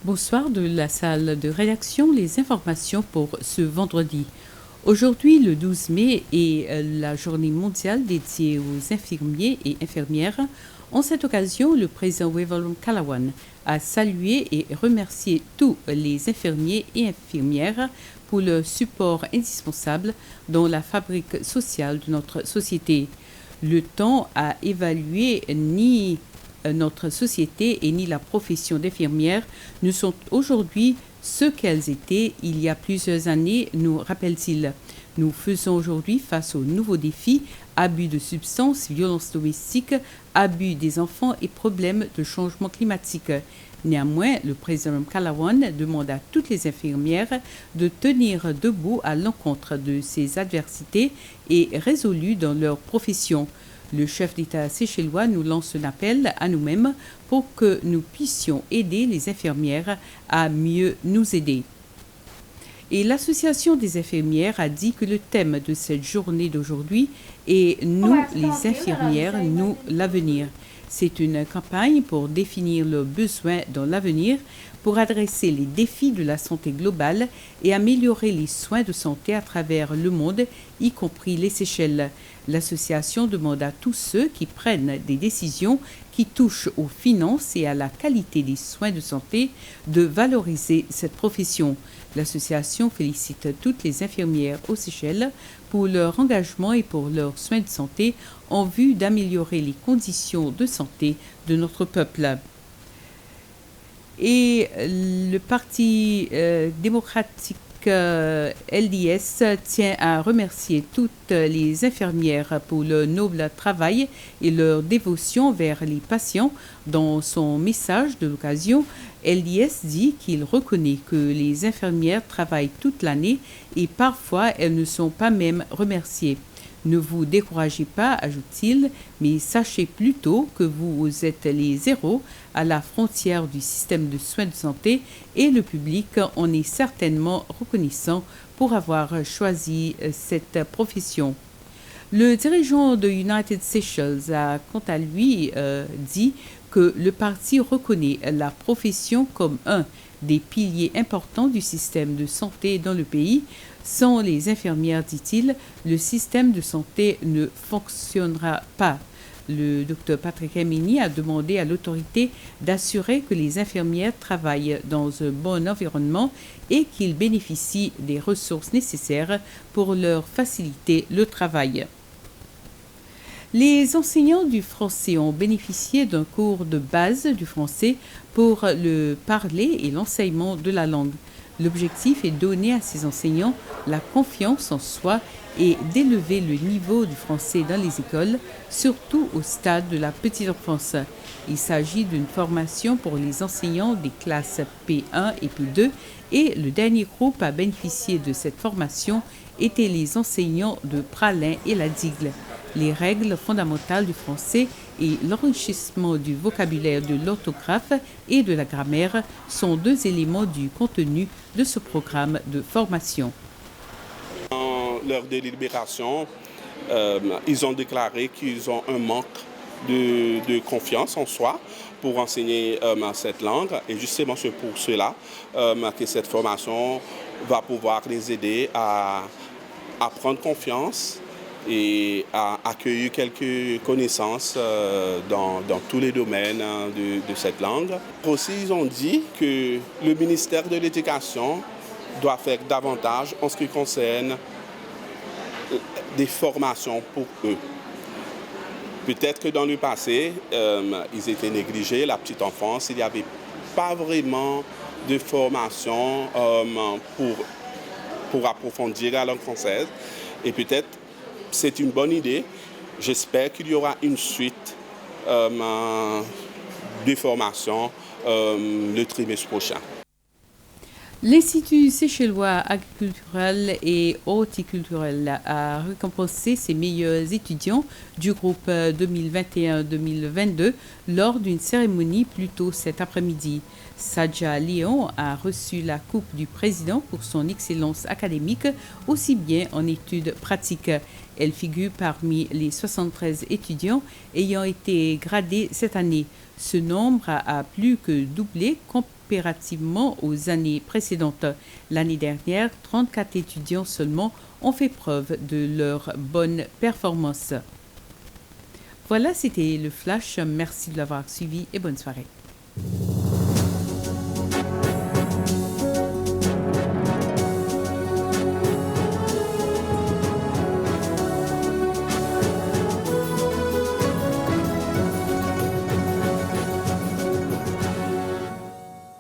Bonsoir de la salle de rédaction, les informations pour ce vendredi. Aujourd'hui, le 12 mai, est la journée mondiale dédiée aux infirmiers et infirmières. En cette occasion, le président Waverlum Callaghan a salué et remercié tous les infirmiers et infirmières pour le support indispensable dans la fabrique sociale de notre société. Le temps à évaluer ni notre société et ni la profession d'infirmière ne sont aujourd'hui ce qu'elles étaient il y a plusieurs années, nous rappelle-t-il. Nous faisons aujourd'hui face aux nouveaux défis, abus de substances, violences domestiques, abus des enfants et problèmes de changement climatique. Néanmoins, le président Callaghan demande à toutes les infirmières de tenir debout à l'encontre de ces adversités et résolues dans leur profession. Le chef d'État séchellois nous lance un appel à nous-mêmes pour que nous puissions aider les infirmières à mieux nous aider. Et l'Association des infirmières a dit que le thème de cette journée d'aujourd'hui est « Nous, les infirmières, nous, l'avenir ». C'est une campagne pour définir leurs besoins dans l'avenir, pour adresser les défis de la santé globale et améliorer les soins de santé à travers le monde, y compris les Seychelles. L'association demande à tous ceux qui prennent des décisions qui touchent aux finances et à la qualité des soins de santé de valoriser cette profession. L'association félicite toutes les infirmières aux Seychelles pour leur engagement et pour leurs soins de santé en vue d'améliorer les conditions de santé de notre peuple. Et le Parti démocratique LDS tient à remercier toutes les infirmières pour leur noble travail et leur dévotion vers les patients. Dans son message de l'occasion, LDS dit qu'il reconnaît que les infirmières travaillent toute l'année et parfois elles ne sont pas même remerciées. Ne vous découragez pas, ajoute-t-il, mais sachez plutôt que vous êtes les héros à la frontière du système de soins de santé et le public en est certainement reconnaissant pour avoir choisi cette profession. Le dirigeant de United Seychelles a quant à lui dit que le parti reconnaît la profession comme un des piliers importants du système de santé dans le pays. Sans les infirmières, dit-il, le système de santé ne fonctionnera pas. Le Dr Patrick Emini a demandé à l'autorité d'assurer que les infirmières travaillent dans un bon environnement et qu'ils bénéficient des ressources nécessaires pour leur faciliter le travail. Les enseignants du français ont bénéficié d'un cours de base du français pour le parler et l'enseignement de la langue. L'objectif est de donner à ces enseignants la confiance en soi et d'élever le niveau du français dans les écoles, surtout au stade de la petite enfance. Il s'agit d'une formation pour les enseignants des classes P1 et P2 et le dernier groupe à bénéficier de cette formation étaient les enseignants de Pralin et la Digle. Les règles fondamentales du français et l'enrichissement du vocabulaire de l'orthographe et de la grammaire sont deux éléments du contenu de ce programme de formation. Dans leur délibération, ils ont déclaré qu'ils ont un manque de confiance en soi pour enseigner cette langue. Et justement, c'est pour cela que cette formation va pouvoir les aider à prendre confiance et à accueillir quelques connaissances dans tous les domaines de cette langue. Aussi, ils ont dit que le ministère de l'Éducation doit faire davantage en ce qui concerne des formations pour eux. Peut-être que dans le passé, ils étaient négligés, la petite enfance, il n'y avait pas vraiment de formation pour approfondir la langue française. Et peut-être c'est une bonne idée. J'espère qu'il y aura une suite de formation le trimestre prochain. L'Institut séchellois agriculturel et horticulturel a récompensé ses meilleurs étudiants du groupe 2021-2022 lors d'une cérémonie plus tôt cet après-midi. Sadja Léon a reçu la coupe du président pour son excellence académique, aussi bien en études pratiques. Elle figure parmi les 73 étudiants ayant été gradés cette année. Ce nombre a plus que doublé comparativement aux années précédentes. L'année dernière, 34 étudiants seulement ont fait preuve de leur bonne performance. Voilà, c'était le Flash. Merci de l'avoir suivi et bonne soirée.